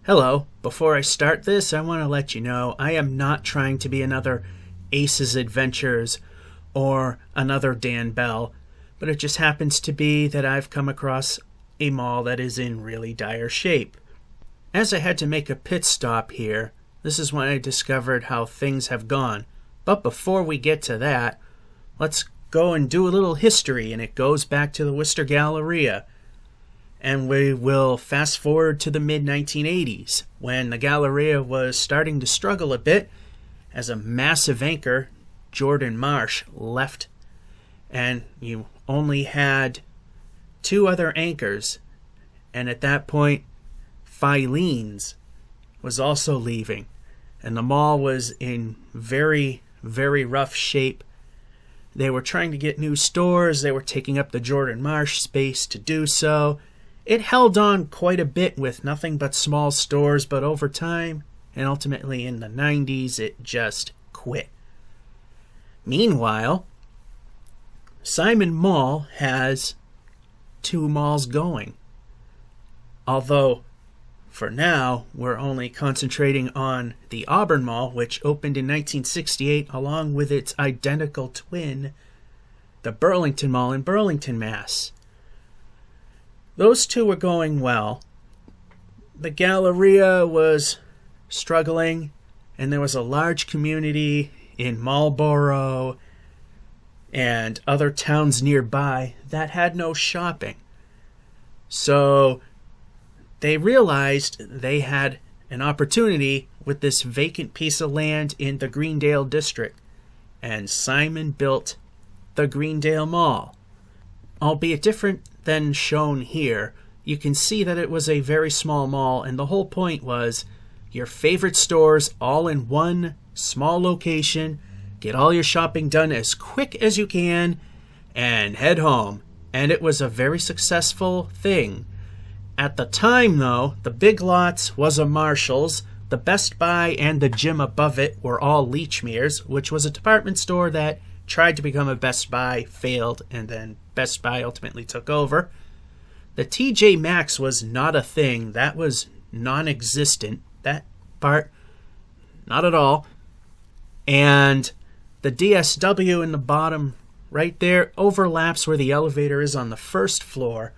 Hello, before I start this, I want to let you know I am not trying to be another Ace's Adventures or another Dan Bell, but it just happens to be that I've come across a mall that is in really dire shape. As I had to make a pit stop here, this is when I discovered how things have gone. But before we get to that, let's go and do a little history, and it goes back to the Worcester Galleria. And we will fast forward to the mid-1980s, when the Galleria was starting to struggle a bit as a massive anchor, Jordan Marsh, left. And you only had two other anchors. And at that point, Filene's was also leaving. And the mall was in very, very rough shape. They were trying to get new stores. They were taking up the Jordan Marsh space to do so. It held on quite a bit with nothing but small stores, but over time, and ultimately in the 90s, it just quit. Meanwhile, Simon Mall has two malls going. Although, for now, we're only concentrating on the Auburn Mall, which opened in 1968, along with its identical twin, the Burlington Mall in Burlington, Mass. Those two were going well. The Galleria was struggling, and there was a large community in Marlborough and other towns nearby that had no shopping. So they realized they had an opportunity with this vacant piece of land in the Greendale district, and Simon built the Greendale Mall. Albeit different than shown here, you can see that it was a very small mall, and the whole point was your favorite stores all in one small location, get all your shopping done as quick as you can, and head home. And it was a very successful thing. At the time, though, the Big Lots was a Marshall's, the Best Buy and the gym above it were all Lechmere's, which was a department store that tried to become a Best Buy, failed, and then Best Buy ultimately took over. The TJ Maxx was not a thing. That was non-existent. That part, not at all. And the DSW in the bottom right there overlaps where the elevator is on the first floor.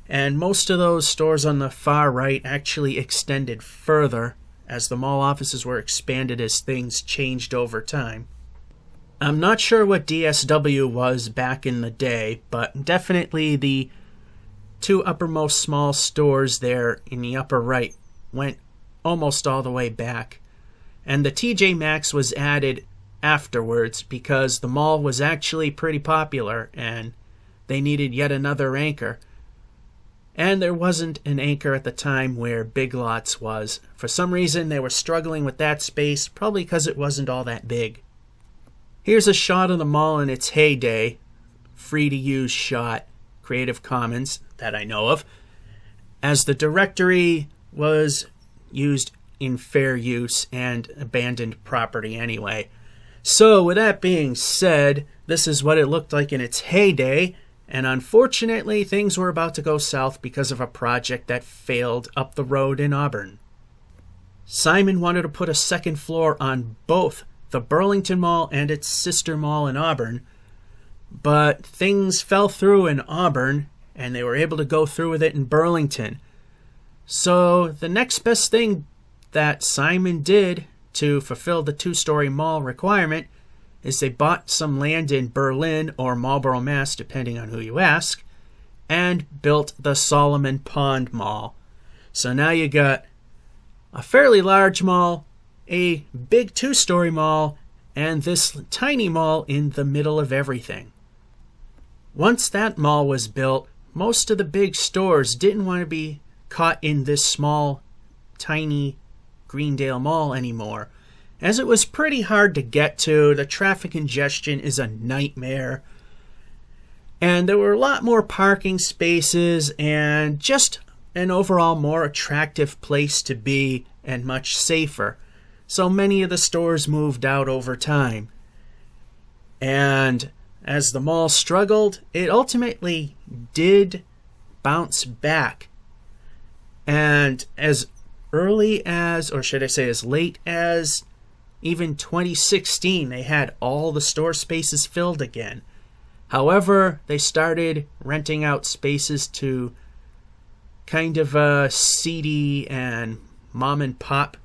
And most of those stores on the far right actually extended further as the mall offices were expanded as things changed over time. I'm not sure what DSW was back in the day, but definitely the two uppermost small stores there in the upper right went almost all the way back. And the TJ Maxx was added afterwards because the mall was actually pretty popular and they needed yet another anchor. And there wasn't an anchor at the time where Big Lots was. For some reason, they were struggling with that space, probably because it wasn't all that big. Here's a shot of the mall in its heyday, free-to-use shot, Creative Commons, that I know of, as the directory was used in fair use and abandoned property anyway. So, with that being said, this is what it looked like in its heyday, and unfortunately, things were about to go south because of a project that failed up the road in Auburn. Simon wanted to put a second floor on both the Burlington Mall and its sister mall in Auburn, but things fell through in Auburn, and they were able to go through with it in Burlington. So the next best thing that Simon did to fulfill the two-story mall requirement is they bought some land in Berlin or Marlborough, Mass., depending on who you ask, and built the Solomon Pond Mall. So now you got a fairly large mall, a big two-story mall, and this tiny mall in the middle of everything. Once that mall was built, most of the big stores didn't want to be caught in this small, tiny Greendale Mall anymore, as it was pretty hard to get to. The traffic congestion is a nightmare. And there were a lot more parking spaces and just an overall more attractive place to be and much safer. So many of the stores moved out over time. And as the mall struggled, it ultimately did bounce back. And as early as, or should I say as late as, even 2016, they had all the store spaces filled again. However, they started renting out spaces to kind of seedy and mom and pop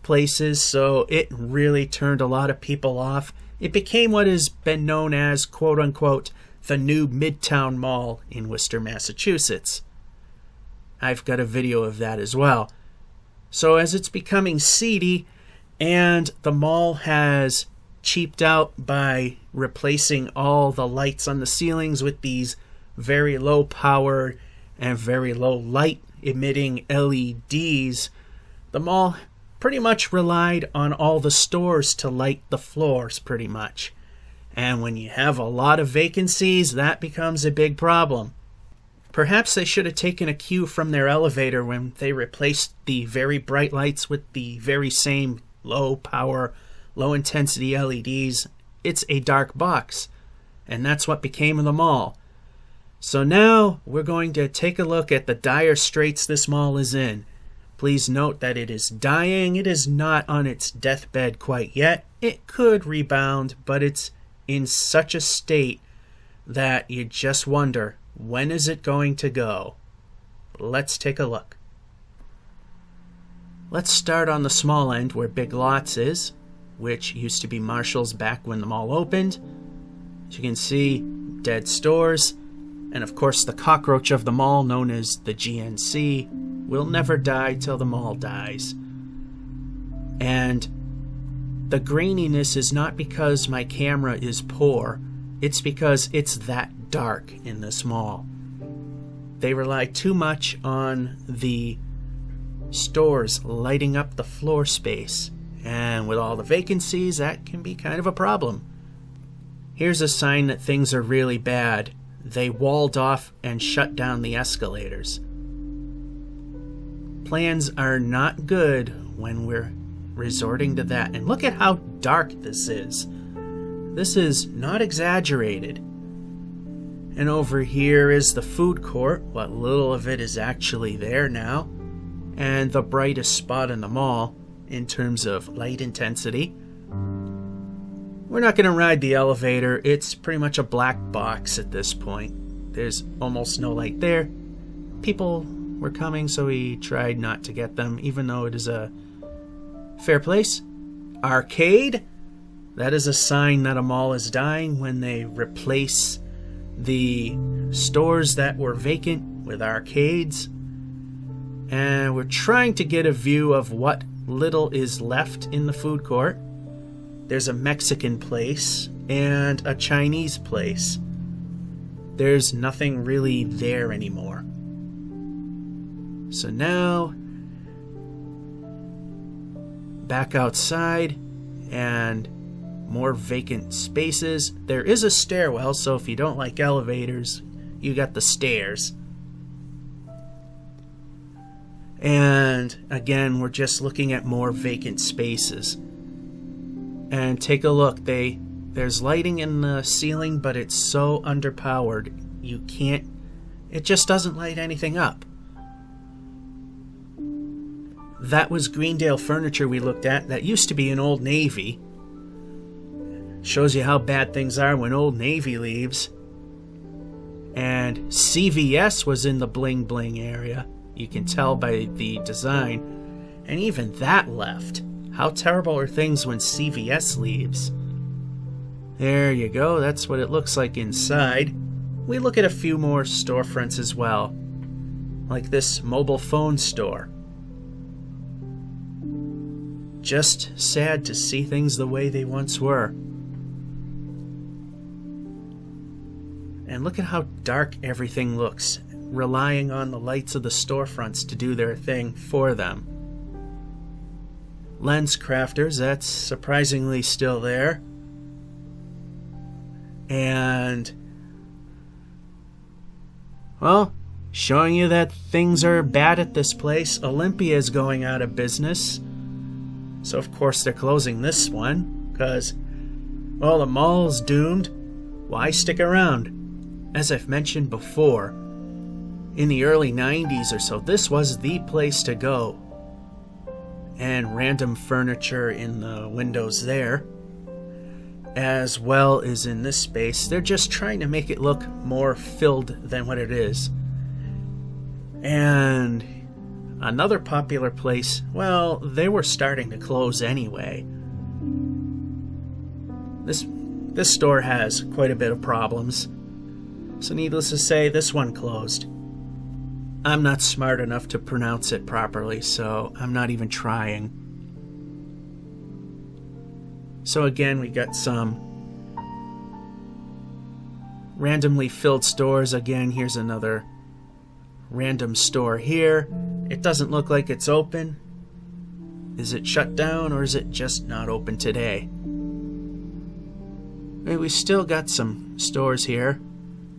places, so it really turned a lot of people off. It became what has been known as, quote unquote, the new Midtown Mall in Worcester, Massachusetts. I've got a video of that as well. So as it's becoming seedy, and the mall has cheaped out by replacing all the lights on the ceilings with these very low power and very low light emitting LEDs, the mall pretty much relied on all the stores to light the floors pretty much. And when you have a lot of vacancies, that becomes a big problem. Perhaps they should have taken a cue from their elevator when they replaced the very bright lights with the very same low power, low intensity LEDs. It's a dark box, and that's what became of the mall. So now we're going to take a look at the dire straits this mall is in. Please note that it is dying. It is not on its deathbed quite yet. It could rebound, but it's in such a state that you just wonder, when is it going to go? Let's take a look. Let's start on the small end where Big Lots is, which used to be Marshall's back when the mall opened. As you can see, dead stores, and of course the cockroach of the mall known as the GNC will never die till the mall dies. And the graininess is not because my camera is poor, it's because it's that dark in this mall. They rely too much on the stores lighting up the floor space, and with all the vacancies, that can be kind of a problem. Here's a sign that things are really bad. They walled off and shut down the escalators. Plans are not good when we're resorting to that. And look at how dark this is. This is not exaggerated. And over here is the food court. What little of it is actually there now. And the brightest spot in the mall in terms of light intensity. We're not going to ride the elevator. It's pretty much a black box at this point. There's almost no light there. People were coming, so we tried not to get them, even though it is a fair place. Arcade. That is a sign that a mall is dying when they replace the stores that were vacant with arcades. And we're trying to get a view of what little is left in the food court. There's a Mexican place and a Chinese place. There's nothing really there anymore. So now, back outside and more vacant spaces. There is a stairwell, so if you don't like elevators, you got the stairs. And again, we're just looking at more vacant spaces. And take a look. There's lighting in the ceiling, but it's so underpowered. It just doesn't light anything up. That was Greendale furniture we looked at. That used to be an Old Navy. Shows you how bad things are when Old Navy leaves. And CVS was in the bling bling area. You can tell by the design. And even that left. How terrible are things when CVS leaves? There you go. That's what it looks like inside. We look at a few more storefronts as well. Like this mobile phone store. Just sad to see things the way they once were. And look at how dark everything looks, relying on the lights of the storefronts to do their thing for them. Lens crafters, that's surprisingly still there. And, well, showing you that things are bad at this place. Olympia is going out of business. So, of course, they're closing this one because, well, the mall's doomed. Why stick around? As I've mentioned before, in the early 90s or so, this was the place to go. and random furniture in the windows there, as well as in this space. They're just trying to make it look more filled than what it is. And another popular place, well, they were starting to close anyway. This store has quite a bit of problems. So needless to say, this one closed. I'm not smart enough to pronounce it properly, so I'm not even trying. So again, we got some randomly filled stores. Again, here's another random store here. It doesn't look like it's open. Is it shut down, or is it just not open today? We still got some stores here.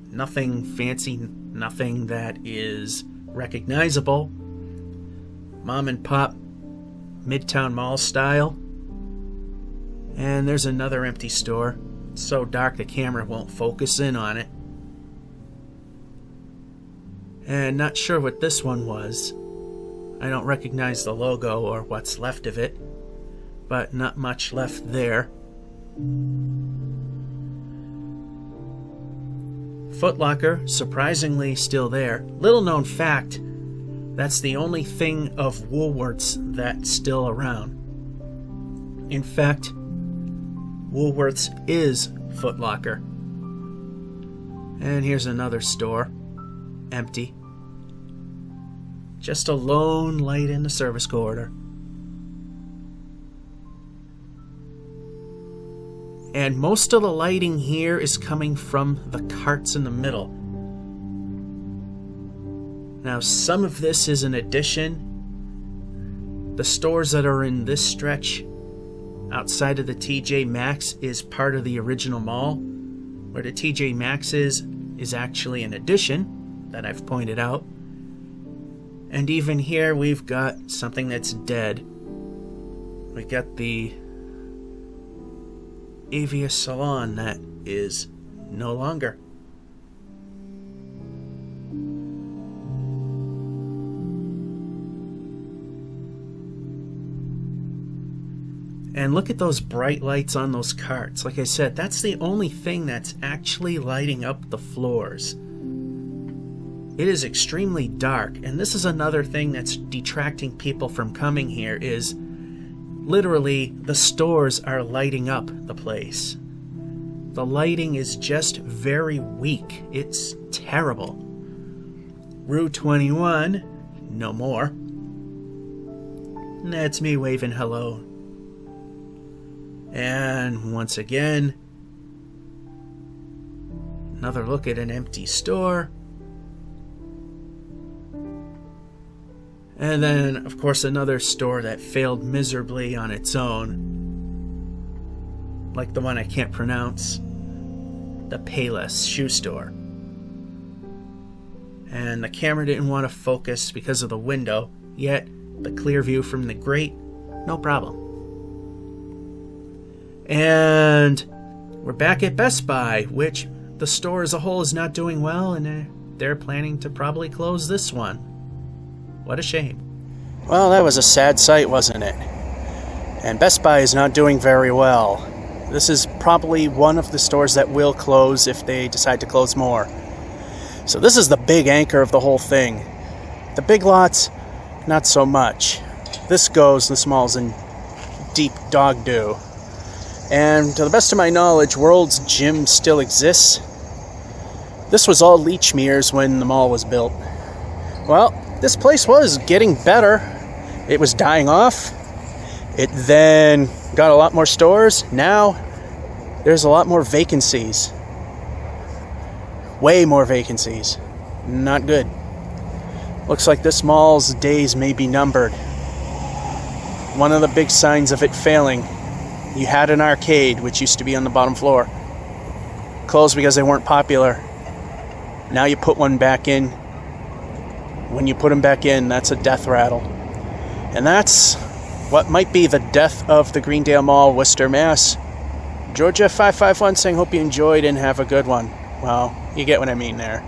Nothing fancy, nothing that is recognizable. Mom and pop, Midtown Mall style. And there's another empty store. It's so dark the camera won't focus in on it. And not sure what this one was. I don't recognize the logo or what's left of it, but not much left there. Foot Locker, surprisingly still there. Little known fact, that's the only thing of Woolworths that's still around. In fact, Woolworths is Foot Locker. And here's another store, empty. Just a lone light in the service corridor. And most of the lighting here is coming from the carts in the middle. Now, some of this is an addition. The stores that are in this stretch outside of the TJ Maxx is part of the original mall. Where the TJ Maxx is actually an addition that I've pointed out. And even here we've got something that's dead. We got the Avia Salon that is no longer. And look at those bright lights on those carts. Like I said, that's the only thing that's actually lighting up the floors. It is extremely dark, and this is another thing that's detracting people from coming here is literally the stores are lighting up the place. The lighting is just very weak. It's terrible. Rue 21, no more. That's me waving hello. And once again, another look at an empty store. And then, of course, another store that failed miserably on its own. Like the one I can't pronounce. The Payless shoe store. And the camera didn't want to focus because of the window, yet the clear view from the grate, no problem. And we're back at Best Buy, which the store as a whole is not doing well, and they're planning to probably close this one. What a shame. Well, that was a sad sight, wasn't it? And Best Buy is not doing very well. This is probably one of the stores that will close if they decide to close more. So this is the big anchor of the whole thing. The Big Lots, not so much. This mall's in deep dog doo. And to the best of my knowledge, World's Gym still exists. This was all Leechmere's when the mall was built. Well, this place was getting better. It was dying off. It then got a lot more stores. Now, there's a lot more vacancies. Way more vacancies. Not good. Looks like this mall's days may be numbered. One of the big signs of it failing, you had an arcade, which used to be on the bottom floor. Closed because they weren't popular. Now you put one back in. When you put them back in, that's a death rattle. And that's what might be the death of the Greendale Mall, Worcester, Mass. Georgia 551 saying, hope you enjoyed and have a good one. Well, you get what I mean there.